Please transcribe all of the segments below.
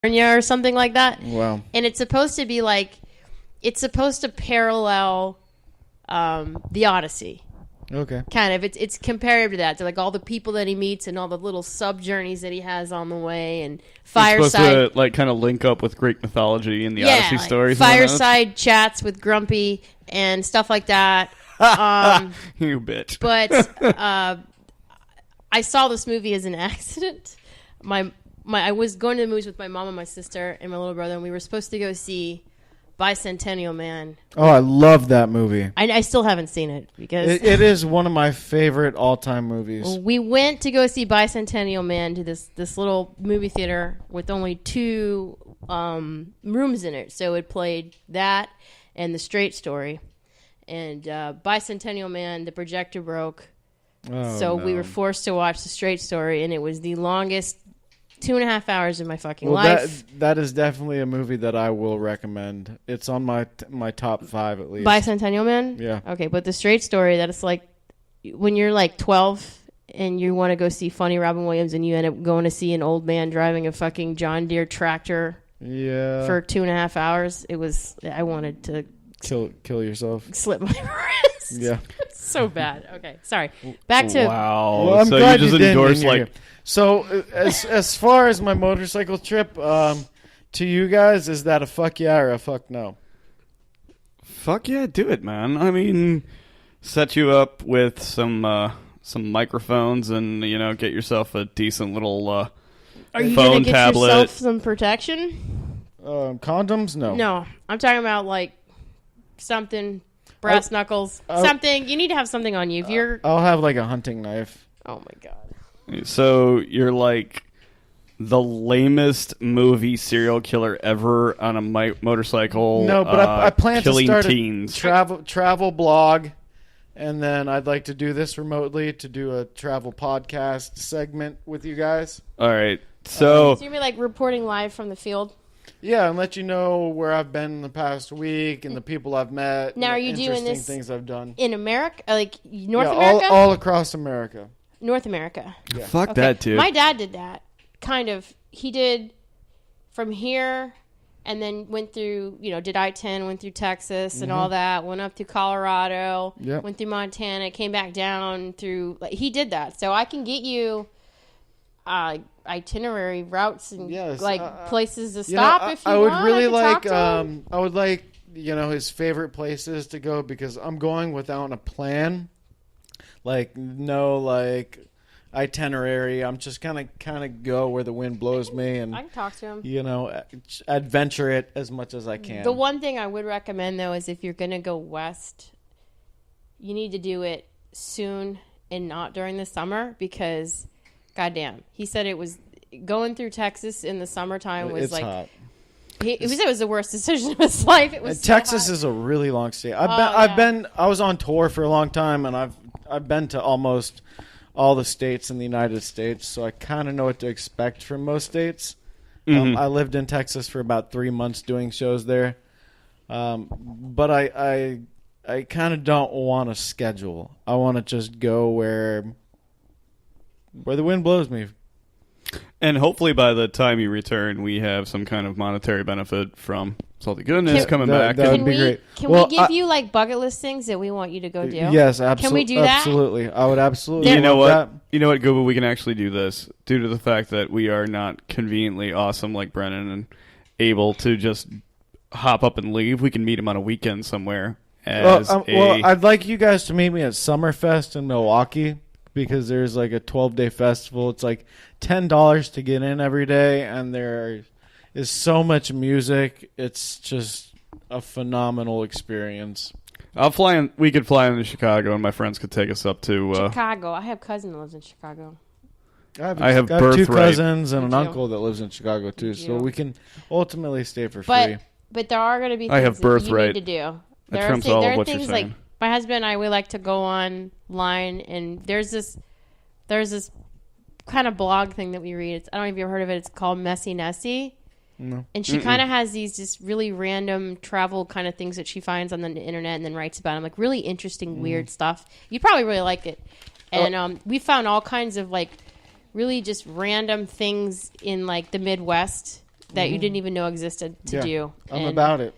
California or something like that. Wow. And it's supposed to be like, it's supposed to parallel the Odyssey. Okay. Kind of. It's comparative to that. To like all the people that he meets and all the little sub journeys that he has on the way and fireside. It's supposed to like kind of link up with Greek mythology and the Odyssey like stories. Fireside chats with Grumpy and stuff like that. You bitch. But I saw this movie as an accident. I was going to the movies with my mom and my sister and my little brother, and we were supposed to go see Bicentennial Man. Oh, I love that movie. I still haven't seen it because it is one of my favorite all-time movies. We went to go see Bicentennial Man to this little movie theater with only 2 rooms in it. So it played that and The Straight Story. And Bicentennial Man, the projector broke. So we were forced to watch The Straight Story, and it was the longest 2.5 hours of my fucking life. That is definitely a movie that I will recommend. It's on my top 5 at least. Bicentennial Man? Yeah. Okay, but The Straight Story, that it's like when you're like 12 and you want to go see Funny Robin Williams and you end up going to see an old man driving a fucking John Deere tractor for 2.5 hours. I wanted to kill yourself. Slip my wrist. Yeah. So bad. Okay, sorry. Back to... Wow. Well, I'm so glad you just endorsed like... So, as far as my motorcycle trip, to you guys, is that a fuck yeah or a fuck no? Fuck yeah, do it, man. I mean, set you up with some microphones and, get yourself a decent little Are you phone gonna get tablet. yourself some protection? Condoms? No. No. I'm talking about, like, something, brass knuckles, something. You need to have something on you. If you're... I'll have, like, a hunting knife. Oh, my God. So you're like the lamest movie serial killer ever on a motorcycle. No, but I plan to start teens. a travel blog, and then I'd like to do this remotely to do a travel podcast segment with you guys. All right. So you mean like reporting live from the field? Yeah, and let you know where I've been in the past week and the people I've met. Now, are you interesting doing this things I've done in America, like North America? all across America. North America. Yeah. Fuck that, dude. My dad did that. Kind of. He did from here and then went through, did I-10, went through Texas and all that, went up to Colorado, went through Montana, came back down through, he did that. So I can get you itinerary routes and places to stop if you want. I would really like, I would like, his favorite places to go because I'm going without a plan. Like, no, itinerary. I'm just kind of go where the wind blows me, and I can talk to him. Adventure it as much as I can. The one thing I would recommend though is if you're gonna go west, you need to do it soon and not during the summer because, goddamn, he said it was going through Texas in the summertime was it's like hot. He said it was the worst decision of his life. It was Texas is a really long state. I was on tour for a long time, and I've been to almost all the states in the United States, so I kind of know what to expect from most states. I lived in Texas for about 3 months doing shows there, but I kind of don't want to schedule. I want to just go where the wind blows me. And hopefully by the time you return, we have some kind of monetary benefit from Salty Goodness coming back. That would be great. Can we give you like bucket list things that we want you to go do? Yes, absolutely. Can we do that? Absolutely. I would absolutely. You know what? That. You know what, Gooba? We can actually do this due to the fact that we are not conveniently awesome like Brennan and able to just hop up and leave. We can meet him on a weekend somewhere. Well, I'd like you guys to meet me at Summerfest in Milwaukee. Because there's like a 12-day festival. It's like $10 to get in every day, and there is so much music. It's just a phenomenal experience. I'll fly in. We could fly into Chicago, and my friends could take us up to Chicago. I have a cousin that lives in Chicago. I have 2 cousins and an uncle that lives in Chicago too, so we can ultimately stay for free. But there are going to be things that you need to do. There are things like my husband and I, we like to go online, and there's this kind of blog thing that we read. I don't know if you've ever heard of it. It's called Messy Nessie. No. And she kind of has these just really random travel kind of things that she finds on the internet and then writes about them, like really interesting, weird stuff. You'd probably really like it. And we found all kinds of like really just random things in like the Midwest that you didn't even know existed to do. I'm about it.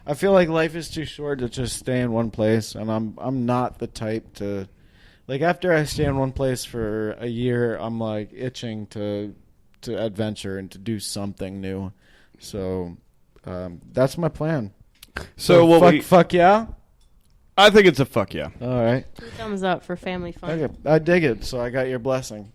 I feel like life is too short to just stay in one place, and I'm not the type to, like, after I stay in one place for a year, I'm like itching to adventure and to do something new. So that's my plan. So fuck yeah. I think it's a fuck yeah. All right. 2 thumbs up for family fun. Okay, I dig it. So I got your blessing.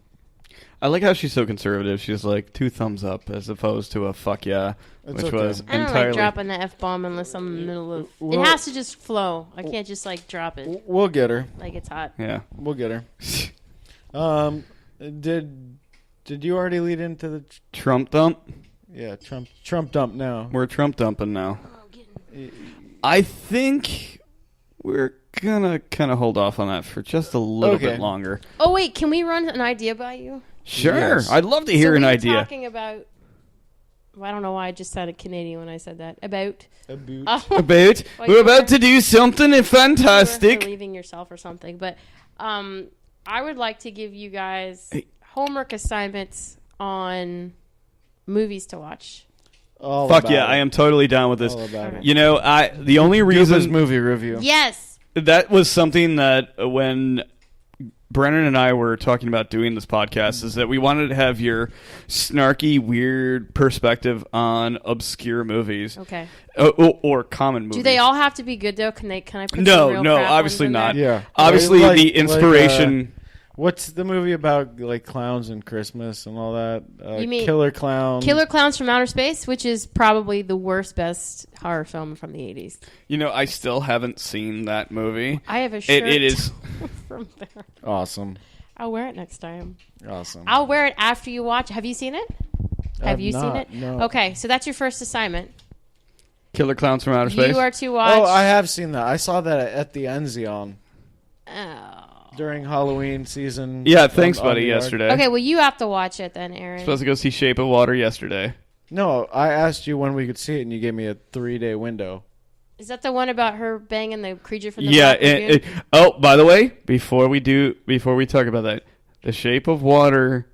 I like how she's so conservative. She's like 2 thumbs up as opposed to a fuck yeah, which was I don't entirely. like dropping the F-bomb unless I'm in the middle of... Well, it has to just flow. I can't just, like, drop it We'll get her. like it's hot. Yeah. We'll get her. Did you already lead into the Trump dump? Yeah, Trump dump now. We're Trump dumping now. I think we're gonna kind of hold off on that for just a little bit longer. Oh, wait, can we run an idea by you? Sure. Yes. I'd love to hear an idea. Talking about... Well, I don't know why I just sounded Canadian when I said that. About. We're about to do something fantastic. Relieving yourself or something. But I would like to give you guys homework assignments on movies to watch. Fuck yeah, I am totally down with this. All about it. You know, the only reason... Guba's movie review. Yes. That was something that when Brennan and I were talking about doing this podcast is that we wanted to have your snarky, weird perspective on obscure movies. Okay. Or common movies. Do they all have to be good, though? Can I put some No, real no, crap obviously ones in not. there? Yeah. Obviously, Like- the inspiration... What's the movie about, like, clowns and Christmas and all that? You mean Killer Clown. Killer Clowns from Outer Space, which is probably the best horror film from the 80s. You know, I still haven't seen that movie. I have a shirt It is... from there. Awesome. I'll wear it next time. Awesome. I'll wear it after you watch. Have you seen it? Have you seen it? No. Okay, so that's your first assignment. Killer Clowns from Outer Space? You are to watch... Oh, I have seen that. I saw that at the Enzion Oh. during Halloween season. Yeah, thanks, on buddy, the yard. yesterday. Okay, well, you have to watch it then, Aaron. Supposed to go see Shape of Water yesterday. No, I asked you when we could see it, and you gave me a 3-day window. Is that the one about her banging the creature from the Yeah. Black Lagoon? Oh, by the way, before we talk about that, the Shape of Water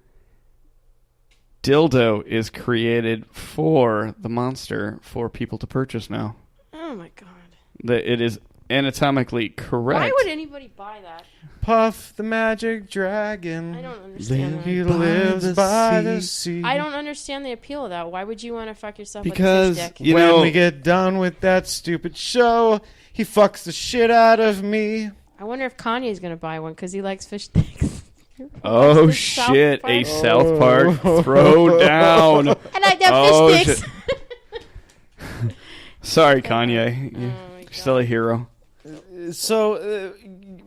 dildo is created for the monster for people to purchase now. Oh, my God. It is anatomically correct. Why would anybody buy that? Puff the magic dragon. I don't understand He that. lives by the sea. I don't understand the appeal of that. Why would you want to fuck yourself Because with a fish dick? you when know, we get done with that stupid show, he fucks the shit out of me. I wonder if Kanye's going to buy one because he likes fish sticks. oh The shit, South a Park. South Park throw down. I like that Oh, fish sticks. Sorry, Kanye. Oh, You're my still a hero. So,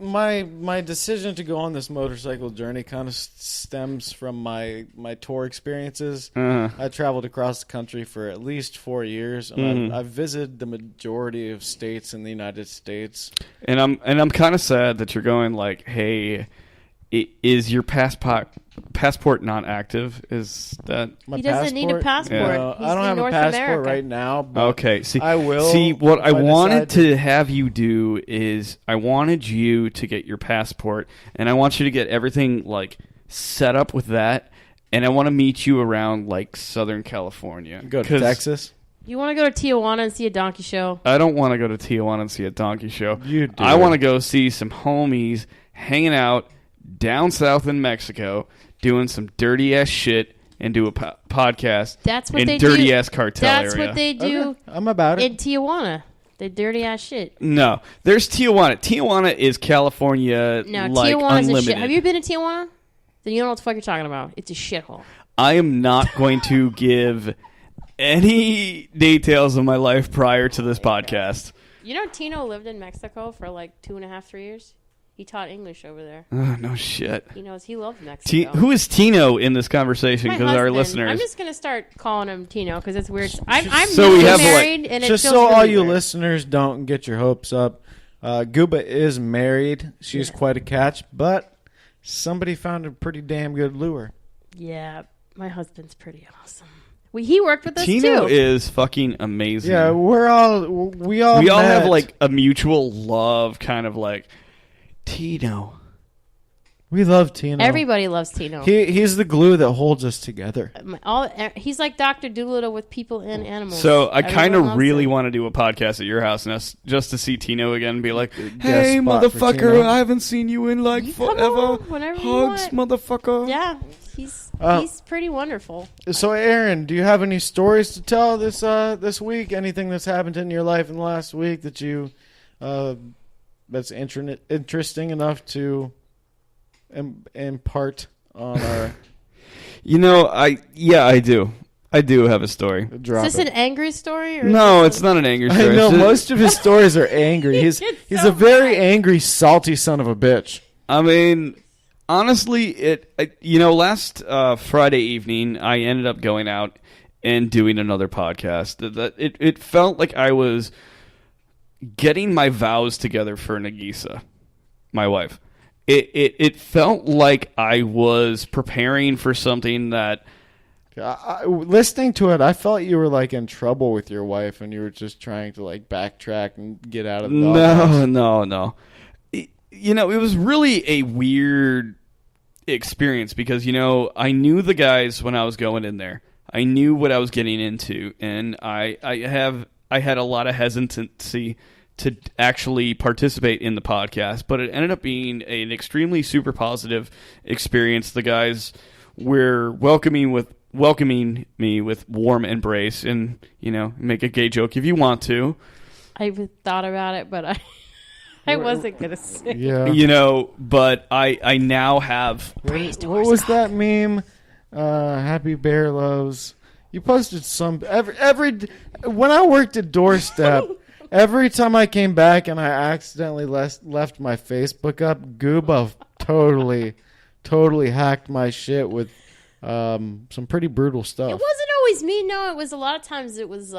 my decision to go on this motorcycle journey kind of stems from my tour experiences. I traveled across the country for at least 4 years, and I've visited the majority of states in the United States. And I'm kind of sad that you're going like, hey, is your passport not active? Is that My He doesn't need a passport. Yeah. He's I don't in have North a passport America. right now. But okay? See, I will. See, what I if wanted decide to have you do is I wanted you to get your passport, and I want you to get everything like set up with that, and I want to meet you around like Southern California. go to 'Cause Texas. You want to go to Tijuana and see a donkey show? I don't want to go to Tijuana and see a donkey show. You do. I want to go see some homies hanging out down south in Mexico, doing some dirty ass shit, and do a podcast. That's what in they dirty do. ass cartel That's area. what they do Okay, I'm about it. in Tijuana. They dirty ass shit. No, there's Tijuana. Tijuana is California. No, like Tijuana's unlimited. a shit. Have you been to Tijuana? Then you don't know what the fuck you're talking about. It's a shithole. I am not going to give any details of my life prior to this podcast. You know, Tino lived in Mexico for like 2.5, 3 years. He taught English over there. No shit. He knows he loves Mexico. Who is Tino in this conversation? My Because our husband. listeners. I'm just gonna start calling him Tino because it's weird. I'm So we have, like, married, and it Just feels so all really you weird. listeners don't get your hopes up, Guba is married. She's quite a catch, but somebody found a pretty damn good lure. Yeah, my husband's pretty awesome. He worked with us Tino too. is fucking amazing. Yeah, we all we all met. have like a mutual love, kind of like Tino. We love Tino. Everybody loves Tino. He's the glue that holds us together. He's like Dr. Dolittle with people and animals. So I kind Everyone of loves really him. want to do a podcast at your house just to see Tino again and be like, Guest hey, spot for motherfucker, Tino. I haven't seen you in like You come forever. on whenever you Hugs, want. motherfucker. Yeah, he's pretty wonderful. So, Aaron, do you have any stories to tell this week? Anything that's happened in your life in the last week that you that's interesting enough to impart on our? I do. I do have a story. Drop Is this it. an angry story? Or No, it's not an angry story. I know It's just- most of his stories are angry. He's so a very angry, salty son of a bitch. I mean, honestly, last Friday evening, I ended up going out and doing another podcast. It felt like I was getting my vows together for Nagisa, my wife. It felt like I was preparing for something that. Listening to it, I felt you were like in trouble with your wife, and you were just trying to like backtrack and get out of the doghouse. No. It was really a weird experience because I knew the guys when I was going in there. I knew what I was getting into, and I had a lot of hesitancy to actually participate in the podcast, but it ended up being an extremely super positive experience. The guys were welcoming me with warm embrace, and make a gay joke if you want to. I thought about it, but I wasn't gonna say. Yeah. But I now have. What was that meme? Happy Bear Loves. You posted some every when I worked at Doorstep. Every time I came back and I accidentally left my Facebook up, Guba totally hacked my shit with some pretty brutal stuff. It wasn't always me. No, it was a lot of times. It was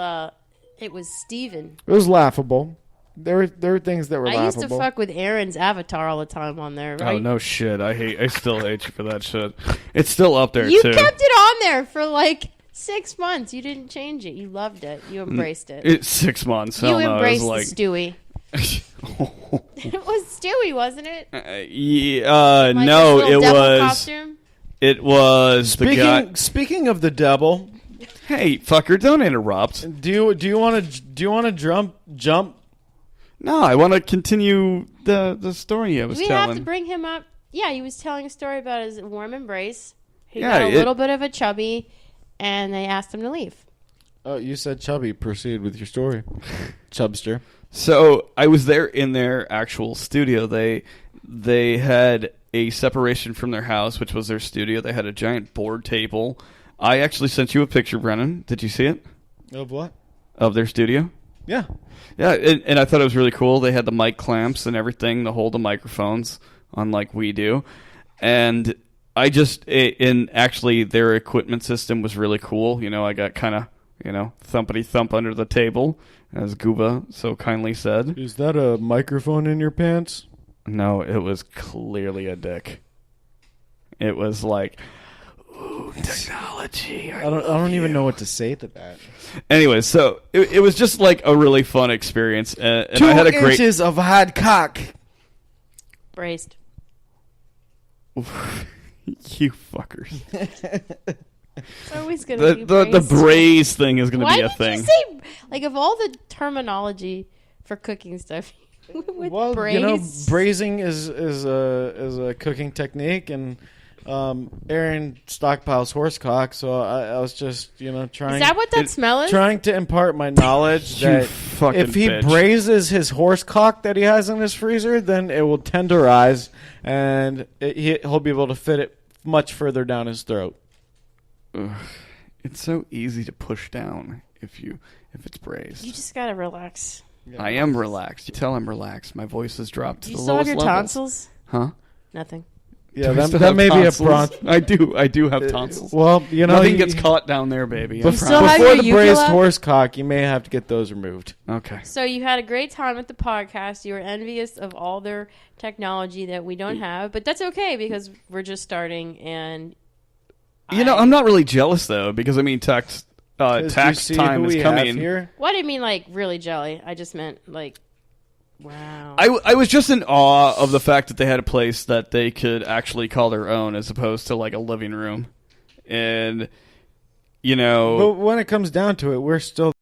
Steven. It was laughable. There were things that were laughable. I used to fuck with Aaron's avatar all the time on there. Right? Oh no shit! I still hate you for that shit. It's still up there You too. kept it on there for like 6 months. You didn't change it. You loved it. You embraced it. It's 6 months. You Hell no, embraced it was the Stewie. It was Stewie, wasn't it? yeah, Like no, his little it devil was. Costume? It was the guy. Speaking of the devil, Hey, fucker! Don't interrupt. do you want to jump? No, I want to continue the story I was We telling. have to bring him up. Yeah, he was telling a story about his warm embrace. He Yeah, got a little bit of a chubby, and they asked him to leave. Oh, you said chubby. Proceed with your story, Chubster. So I was there in their actual studio. They had a separation from their house, which was their studio. They had a giant board table. I actually sent you a picture, Brennan. Did you see it? Of what? Of their studio? Yeah. Yeah, and I thought it was really cool. They had the mic clamps and everything to hold the microphones, unlike we do. And and actually their equipment system was really cool. I got kind of, thumpity thump under the table, as Guba so kindly said. Is that a microphone in your pants? No, it was clearly a dick. It was like, ooh, technology. I don't even know what to say to that. Anyway, so it was just like a really fun experience, and 2 I had a great. inches of hard cock. Braced. You fuckers. It's always going to be The braise thing is going to be a Why thing. did you say, like, of all the terminology for cooking stuff, with Well, braise? braising is a cooking technique, and Aaron stockpiles horse cock, so I was just trying. Is that what that smell is? Trying to impart my knowledge You that fucking if he bitch. braises his horse cock that he has in his freezer, then it will tenderize, and he'll be able to fit it much further down his throat. Ugh. It's so easy to push down if it's braised. You just gotta relax. I am relaxed. You tell I'm relaxed. My voice has dropped to Do you the still have lowest your levels. tonsils? Huh? Nothing. Yeah, Do I still that have may be a tonsils? prompt. I do have tonsils. Well, Nothing gets caught down there, baby. Before, I'm still have before your the braised uvula? horse cock, you may have to get those removed. okay. So you had a great time at the podcast. You were envious of all their technology that we don't have, but that's okay because we're just starting. And I'm not really jealous though because tax Do you tax see time who is we have coming. here? Well, I didn't mean like really jelly. I just meant like Wow. I was just in awe of the fact that they had a place that they could actually call their own as opposed to like a living room. And, But when it comes down to it, we're still